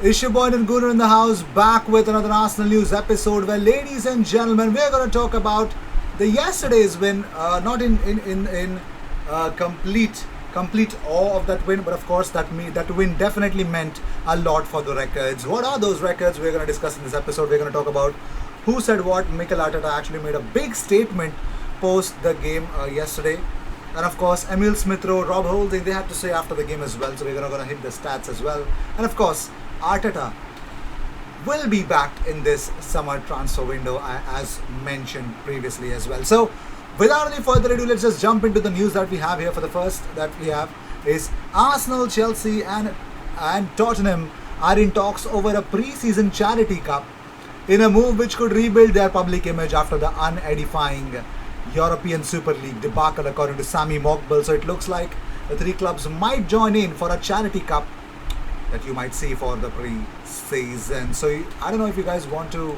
Issue Boy and Gunnar in the house, back with another Arsenal news episode where, ladies and gentlemen, we are going to talk about the yesterday's win. Not in complete awe of that win, but of course that win definitely meant a lot for the records. What are those records? We're going to discuss in this episode. We're going to talk about who said what. Mikel Arteta actually made a big statement post the game yesterday. And of course, Emile Smith-Rowe, Rob Holding, they had to say after the game as well. So we're going to hit the stats as well. And of course, Arteta will be back in this summer transfer window as mentioned previously as well. So without any further ado, let's just jump into the news that we have here. For the first that we have is Arsenal, Chelsea and Tottenham are in talks over a pre-season charity cup in a move which could rebuild their public image after the unedifying European Super League debacle, according to Sami Mokbel. So it looks like the three clubs might join in for a charity cup that you might see for the pre-season. So I don't know if you guys want to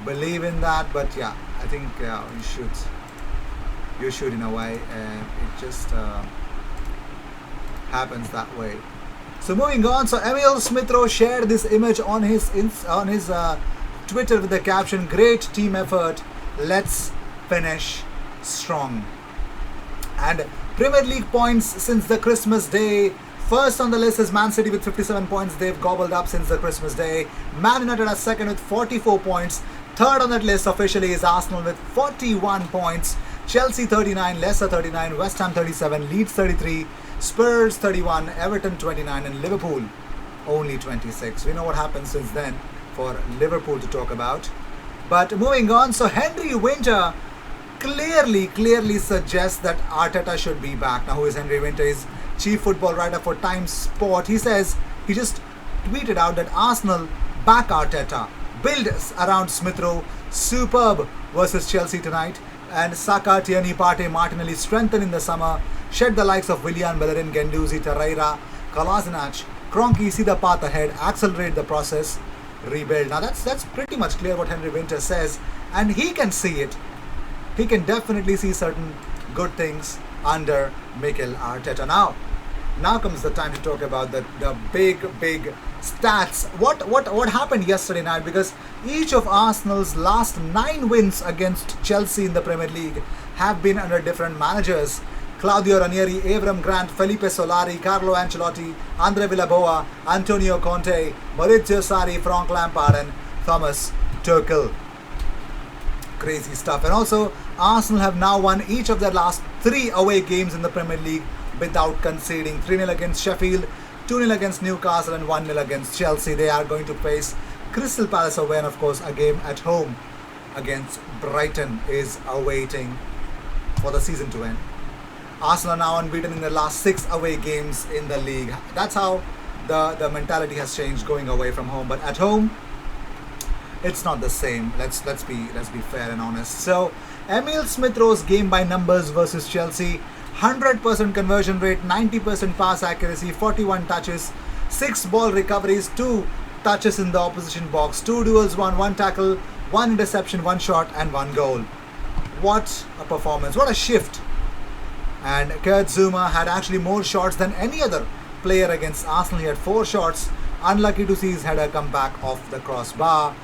believe in that, but yeah, I think you should in a way. It just happens that way. So moving on, so Emile Smith-Rowe shared this image on his Twitter with the caption, "Great team effort, let's finish strong." And Premier League points since the Christmas day. First on the list is Man City with 57 points. They've gobbled up since the Christmas day. Man United are second with 44 points. Third on that list officially is Arsenal with 41 points. Chelsea 39, Leicester 39, West Ham 37, Leeds 33, Spurs 31, Everton 29 and Liverpool only 26. We know what happened since then for Liverpool to talk about. But moving on, so Henry Winter clearly suggests that Arteta should be back. Now, who is Henry Winter? He's chief football writer for Times Sport. He says, he just tweeted out that Arsenal back Arteta, build around Smith-Rowe, superb versus Chelsea tonight, and Saka, Tierney, Partey, Martinelli strengthen in the summer, shed the likes of Willian, Bellerin, Guendouzi, Torreira, Kolasinac, Kroenke, see the path ahead, accelerate the process, rebuild. Now that's pretty much clear what Henry Winter says, and he can see it. He can definitely see certain good things under Mikel Arteta. Now comes the time to talk about the big stats. What happened yesterday night? Because each of Arsenal's last 9 wins against Chelsea in the Premier League have been under different managers. Claudio Ranieri, Avram Grant, Felipe Solari, Carlo Ancelotti, Andre Villaboa, Antonio Conte, Maurizio Sarri, Frank Lampard and Thomas Tuchel. Crazy stuff. And also, Arsenal have now won each of their last 3 away games in the Premier League without conceding. 3-0 against Sheffield, 2-0 against Newcastle and 1-0 against Chelsea. They are going to face Crystal Palace away, and of course a game at home against Brighton is awaiting for the season to end. Arsenal are now unbeaten in their last 6 away games in the league. That's how the mentality has changed going away from home. But at home, it's not the same. Let's be fair and honest. So Emile Smith-Rowe's game by numbers versus Chelsea: 100% conversion rate, 90% pass accuracy, 41 touches, 6 ball recoveries, 2 touches in the opposition box, 2 duels won, 1 tackle, 1 interception, 1 shot and 1 goal. What a performance, what a shift. And Kurt Zouma had actually more shots than any other player against Arsenal. He had 4 shots. Unlucky to see his header come back off the crossbar.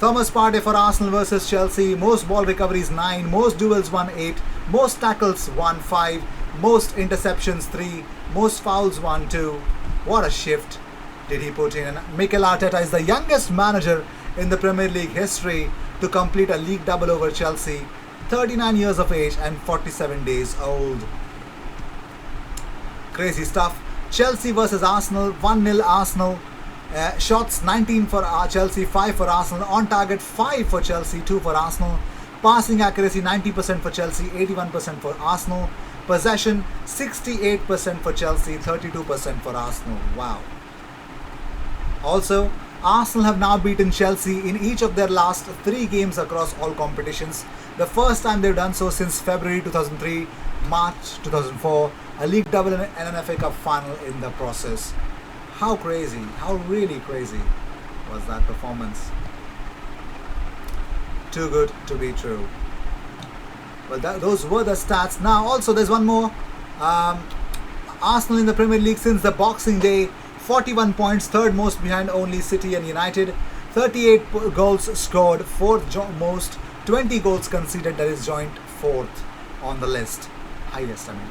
Thomas Partey for Arsenal versus Chelsea: most ball recoveries 9, most duels won 8, most tackles won 5, most interceptions 3, most fouls won 2. What a shift did he put in. And Mikel Arteta is the youngest manager in the Premier League history to complete a league double over Chelsea. 39 years of age and 47 days old. Crazy stuff. Chelsea versus Arsenal: 1-0 Arsenal. Shots 19 for Chelsea, 5 for Arsenal. On target 5 for Chelsea, 2 for Arsenal. Passing accuracy 90% for Chelsea, 81% for Arsenal. Possession 68% for Chelsea, 32% for Arsenal. Wow. Also, Arsenal have now beaten Chelsea in each of their last 3 games across all competitions. The first time they've done so since February 2003, March 2004, a league double and an FA Cup final in the process. How crazy, how really crazy was that performance? Too good to be true. Well, those were the stats. Now also there's one more. Arsenal in the Premier League since the Boxing Day 41 points, third most behind only City and United. 38 goals scored, fourth most. 20 goals conceded, that is joint fourth on the list. Highest, I mean.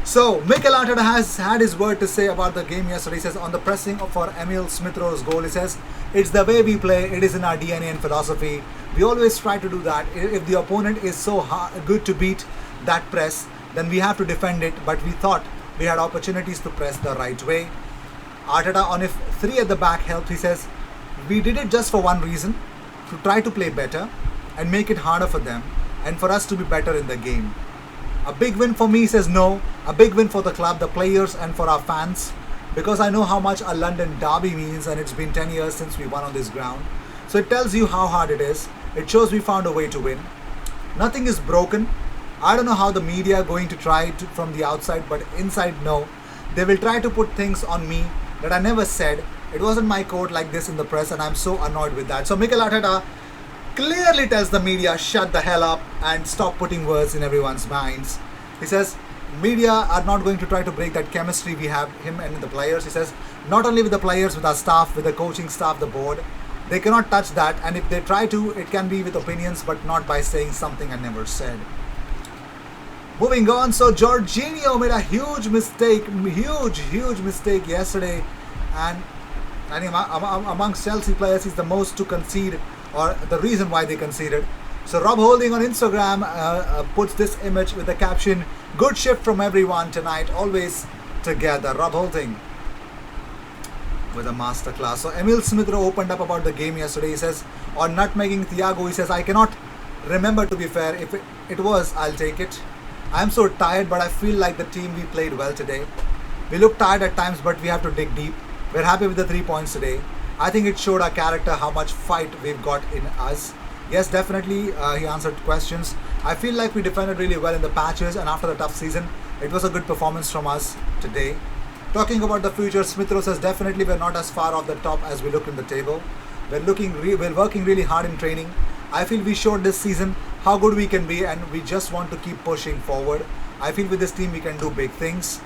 So, Mikel Arteta has had his word to say about the game yesterday. He says, on the pressing for Emil Smith-Rowe's goal, he says, it's the way we play, it is in our DNA and philosophy. We always try to do that. If the opponent is so good to beat that press, then we have to defend it. But we thought we had opportunities to press the right way. Arteta, on if 3 at the back helped, he says, we did it just for one reason, to try to play better and make it harder for them and for us to be better in the game. A big win for me, he says no. A big win for the club, the players and for our fans, because I know how much a London derby means, and it's been 10 years since we won on this ground. So it tells you how hard it is. It shows we found a way to win. Nothing is broken. I don't know how the media are going to try to, from the outside, but inside, no. They will try to put things on me that I never said. It wasn't my quote like this in the press, and I'm so annoyed with that. So Mikel Arteta clearly tells the media, shut the hell up and stop putting words in everyone's minds. He says, media are not going to try to break that chemistry we have, him and the players. He says, not only with the players, with our staff, with the coaching staff, the board. They cannot touch that, and if they try to, it can be with opinions, but not by saying something I never said. Moving on, so Jorginho made a huge mistake yesterday, and amongst Chelsea players, he's the most to concede, or the reason why they conceded. So Rob Holding on Instagram puts this image with the caption, good shift from everyone tonight, always together. Rob Holding with a masterclass. So Emil Smith-Rowe opened up about the game yesterday. He says, on nutmegging Thiago, he says, I cannot remember, to be fair. If it was, I'll take it. I'm so tired, but I feel like the team, we played well today. We look tired at times, but we have to dig deep. We're happy with the 3 points today. I think it showed our character, how much fight we've got in us. Yes, definitely, he answered questions. I feel like we defended really well in the patches, and after the tough season, it was a good performance from us today. Talking about the future, Smith-Rowe says definitely we're not as far off the top as we look in the table. We're working really hard in training. I feel we showed this season how good we can be, and we just want to keep pushing forward. I feel with this team we can do big things.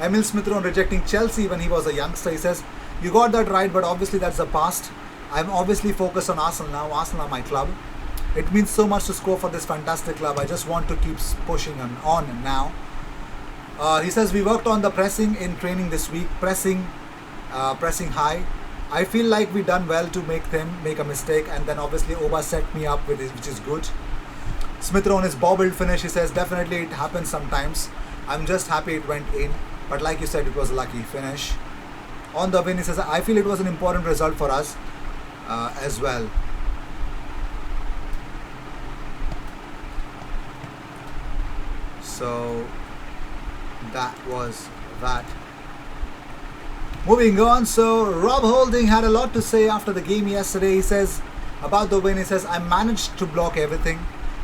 Emil Smith-Rowe rejecting Chelsea when he was a youngster, he says, you got that right, but obviously that's the past. I'm obviously focused on Arsenal now. Arsenal are my club. It means so much to score for this fantastic club. I just want to keep pushing on now. He says we worked on the pressing in training this week, pressing high. I feel like we done well to make them make a mistake, and then obviously Oba set me up with it, which is good. Smith-Rowe on his bobbled finish, he says definitely it happens sometimes. I'm just happy it went in, but like you said, it was a lucky finish. On the win, he says I feel it was an important result for us as well. So that was that. Moving on, so Rob Holding had a lot to say after the game yesterday. He says about the win, he says, I managed to block everything,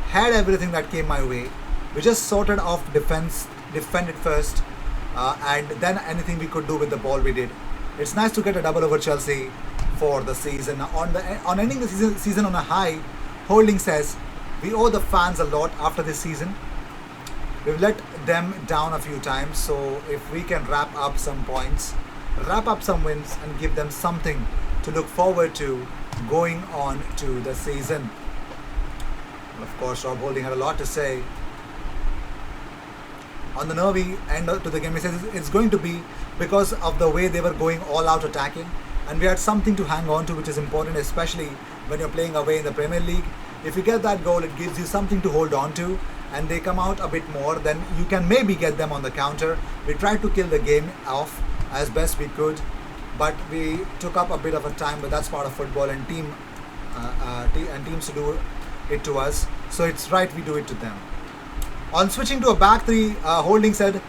had everything that came my way. We just sorted off defended first, and then anything we could do with the ball we did. It's nice to get a double over Chelsea for the season. On ending the season on a high, Holding says, we owe the fans a lot after this season. We've let them down a few times, so if we can wrap up some points, wrap up some wins, and give them something to look forward to going on to the season. And of course, Rob Holding had a lot to say. On the nervy end to the game, he says it's going to be because of the way they were going all out attacking, and we had something to hang on to, which is important, especially when you're playing away in the Premier League. If you get that goal, it gives you something to hold on to, and they come out a bit more, then you can maybe get them on the counter. We tried to kill the game off as best we could, but we took up a bit of a time, but that's part of football, and teams to do it to us, so it's right we do it to them. On switching to a back three, Holding said,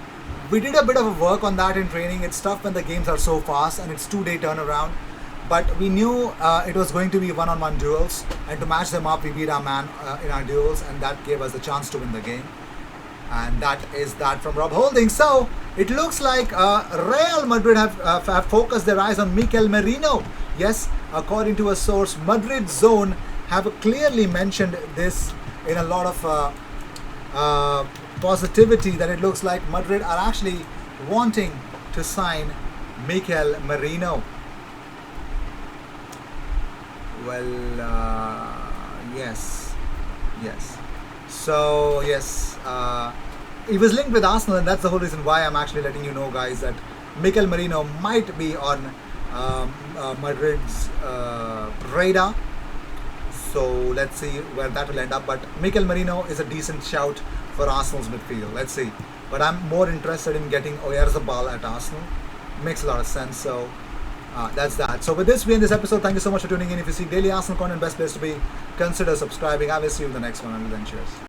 we did a bit of a work on that in training. It's tough when the games are so fast and it's 2-day turnaround, but we knew it was going to be one-on-one duels, and to match them up, we beat our man in our duels, and that gave us the chance to win the game. And that is that from Rob Holding. So it looks like Real Madrid have focused their eyes on Mikel Merino. Yes, according to a source, Madrid Zone have clearly mentioned this in a lot of positivity, that it looks like Madrid are actually wanting to sign Mikel Merino. Well, yes. So, yes, he was linked with Arsenal, and that's the whole reason why I'm actually letting you know, guys, that Mikel Merino might be on Madrid's radar. So let's see where that will end up. But Mikel Merino is a decent shout for Arsenal's midfield. Let's see. But I'm more interested in getting Oyarzabal at Arsenal. Makes a lot of sense. So that's that. So with this, we end this episode. Thank you so much for tuning in. If you see daily Arsenal content, best place to be. Consider subscribing. I will see you in the next one. Until then, cheers.